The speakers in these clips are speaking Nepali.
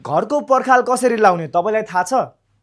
घरको पर्खाल कसरी लाउने तपाईलाई थाहा छ?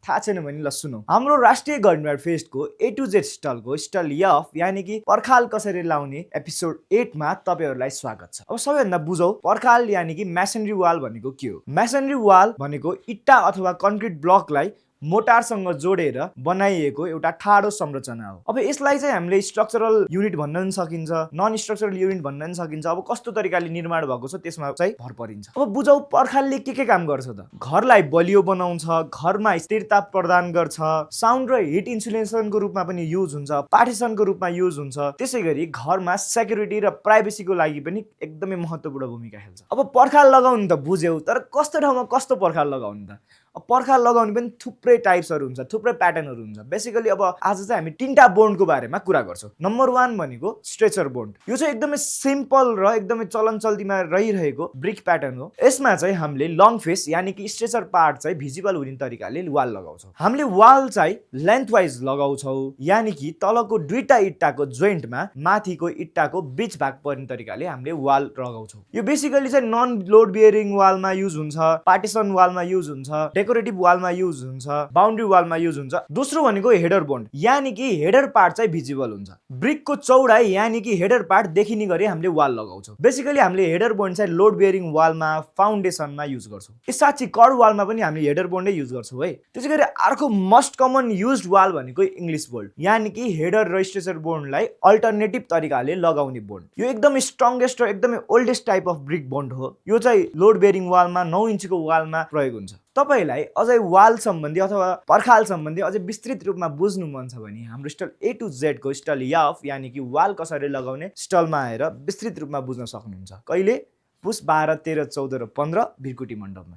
थाहा छैन भने ल सुनौ। हाम्रो राष्ट्रिय गणराज्य फेस्टको A to Z स्टलको स्टल यफ यानी कि पर्खाल कसरी लाउने एपिसोड 8 मा तपाईहरुलाई स्वागत छ। अब सबैभन्दा बुझौ पर्खाल यानी कि मेसनरी वाल भनेको के हो? मेसनरी वाल भनेको इट्टा अथवा कन्क्रिट ब्लकलाई मोटारसँग जोडेर बनाइएको एउटा ठाडो संरचना हो। अब यसलाई चाहिँ हामीले स्ट्रक्चरल युनिट भन्न पनि सकिन्छ, नन स्ट्रक्चरल युनिट भन्न पनि सकिन्छ। अब कस्तो तरिकाले निर्माण भएको छ त्यसमा चाहिँ भर परिन्छ। अब बुझौ पर्खालले के काम गर्छ त? घरलाई बलियो बनाउँछ, घरमा स्थिरता प्रदान गर्छ, साउन्ड र हिट इन्सुलेसनको रूपमा पनि युज हुन्छ, पार्टिसनको रूपमा युज हुन्छ। त्यसैगरी घरमा सेक्युरिटी र प्राइभेसीको लागि पनि एकदमै महत्त्वपूर्ण भूमिका खेल्छ। अब पर्खाल लगाउनु त बुझ्यौ, तर कस्तो ठाउँमा कस्तो पर्खाल लगाउनु त? पर्खाल लगाउने पनि थुप्रै टाइप्सहरु हुन्छ, थुप्रै प्याटर्नहरु हुन्छ। बेसिकली अब आज चाहिँ हामी तीनटा बोन्डको बारेमा कुरा गर्छौं। नम्बर 1 भनेको स्ट्रेचर बोन्ड। यो चाहिँ एकदमै सिम्पल र एकदमै चलन चल्तीमा रहिरहेको ब्रिक प्याटर्न हो। यसमा चाहिँ हामीले लङ फेस यानी कि स्ट्रेचर पार्ट चाहिँ भिजिबल हुने तरिकाले वाल लगाउँछौं। हामीले वाल चाहिँ लेन्थ वाइज लगाउँछौं, यानी कि तलको दुईटा इट्टाको जोइन्टमा माथिको इट्टाको बीच भाग पर्ने तरिकाले हामीले वाल लगाउँछौं। यो बेसिकली चाहिँ नन लोड बियरिङ वालमा युज हुन्छ, पार्टिसन वालमा युज हुन्छ, डेकोरेटिभ वालमा युज हुन्छ, बाउन्ड्री वालमा युज हुन्छ। दोस्रो भनेको हेडर बोन्ड, यानी कि हेडर पार्ट चाहिँ भिजिबल हुन्छ। ब्रिकको चौडाई यानी कि हेडर पार्ट देखिने गरी हामीले वाल लगाउँछौं। बेसिकली हामीले हेडर बोन्ड चाहिँ लोड बियरिङ वालमा, फाउन्डेसनमा युज गर्छौं। साथै कर्ड वालमा पनि हामीले हेडर बोन्डै युज गर्छौं है। त्यसैगरी अर्को मोस्ट कमन युज्ड वाल भनेको इंग्लिश बोल्ट, यानी कि हेडर र स्ट्रेचर बोन्डलाई अल्टरनेटिभ तरिकाले लगाउने बोन्ड। यो एकदमै स्ट्रंगेस्ट र एकदमै oldest type of brick bond हो। यो चाहिँ लोड बियरिङ वालमा 9 इन्चको वालमा प्रयोग हुन्छ। तपाईलाई अझै वाल सम्बन्धी अथवा पर्खाल सम्बन्धी अझै विस्तृत रूपमा बुझ्नु मन छ भने हाम्रो स्टल A to Z को स्टल यफ यानी कि वाल कसरी लगाउने स्टलमा आएर विस्तृत रूपमा बुझ्न सक्नुहुन्छ। कहिले? पुस 12, 13, 14 र 15 भिरकुटी मण्डपमा।